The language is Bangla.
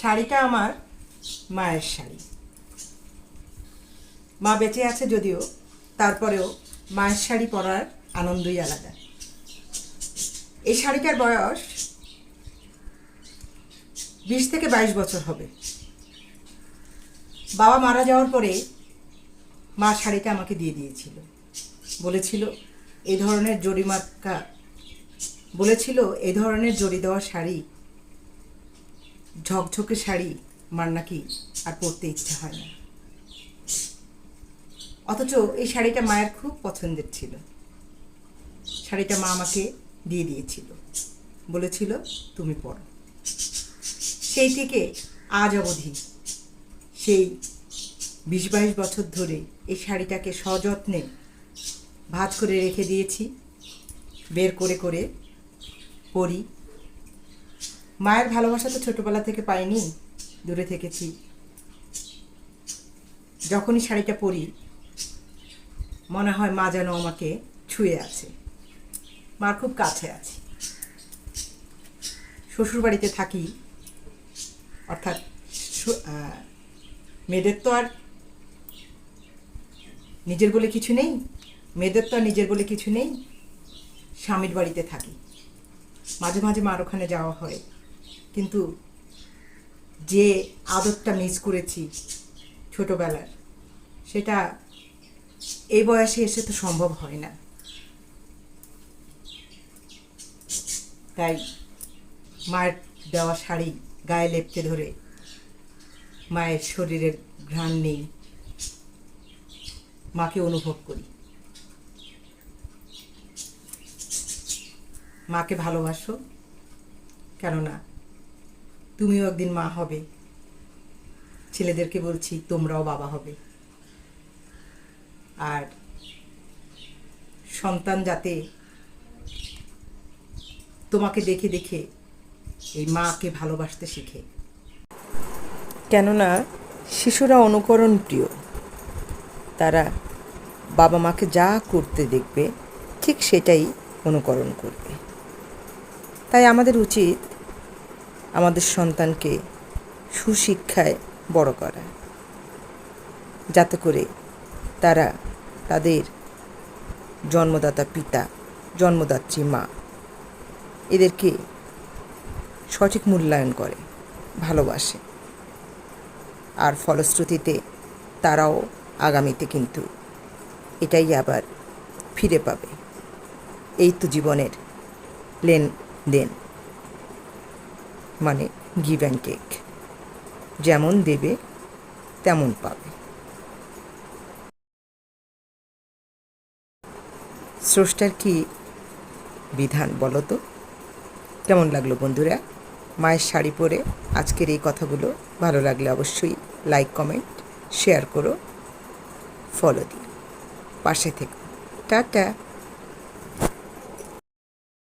শাড়িটা আমার মায়ের শাড়ি। মা বেঁচে আছে যদিও, তারপরেও মায়ের শাড়ি পরার আনন্দই আলাদা। এই শাড়িটার বয়স 20 থেকে 22 বছর হবে। বাবা মারা যাওয়ার পরে মা শাড়িটা আমাকে দিয়ে দিয়েছিল। বলেছিল এই ধরনের এই ধরনের জড়ি দেওয়া শাড়ি, ঝকঝকে শাড়ি মার নাকি আর পরতে ইচ্ছা হয় না। অথচ এই শাড়িটা মায়ের খুব পছন্দের ছিল। শাড়িটা মা আমাকে দিয়ে দিয়েছিল, বলেছিল তুমি পরো। সেই থেকে আজ অবধি, সেই 20-22 বছর ধরে এই শাড়িটাকে সযত্নে ভাঁজ করে রেখে দিয়েছি, বের করে করে পরি। মায়ের ভালোবাসা তো ছোটবেলা থেকে পাইনি, দূরে থেকেছি। যখনই শাড়িটা পরি মনে হয় মা যেন আমাকে ছুঁয়ে আছে, মার খুব কাছে আছি। শ্বশুরবাড়িতে থাকি, অর্থাৎ মেয়েদের তো আর নিজের বলে কিছু নেই, স্বামীর বাড়িতে থাকি। মাঝে মাঝে মার ওখানে যাওয়া হয়, কিন্তু যে আদরটা মিস করেছি ছোটবেলার, সেটা এই বয়সে এসে তো সম্ভব হয় না। তাই মায়ের দেওয়া শাড়ি গায়ে লেপটে ধরে মায়ের শরীরের ঘ্রাণ নেই, মাকে অনুভব করি। মাকে ভালোবাসো, কেননা তুমিও একদিন মা হবে। ছেলেদেরকে বলছি তোমরাও বাবা হবে। আর সন্তান যাতে তোমাকে দেখে দেখে এই মাকে ভালোবাসতে শিখে, কেননা শিশুরা অনুকরণ প্রিয়। তারা বাবা মাকে যা করতে দেখবে ঠিক সেটাই অনুকরণ করবে। তাই আমাদের উচিত আমাদের সন্তানকে সুশিক্ষায় বড় করা, যাতে করে তারা তাদের জন্মদাতা পিতা, জন্মদাত্রী মা, এদেরকে সঠিক মূল্যায়ন করে, ভালোবাসে। আর ফলশ্রুতিতে তারাও আগামীতে কিন্তু এটাই আবার ফিরে পাবে। এই তো জীবনের লেনদেন, মানে গিভ অ্যান্ড টেক। যেমন দেবে তেমন পাবে। স্রষ্টার কি বিধান বলো তো? কেমন লাগলো বন্ধুরা মায়ের শাড়ি পরে আজকের এই কথাগুলো? ভালো লাগলে অবশ্যই লাইক, কমেন্ট, শেয়ার করো, ফলো দিও, পাশে থেকো। টাটা।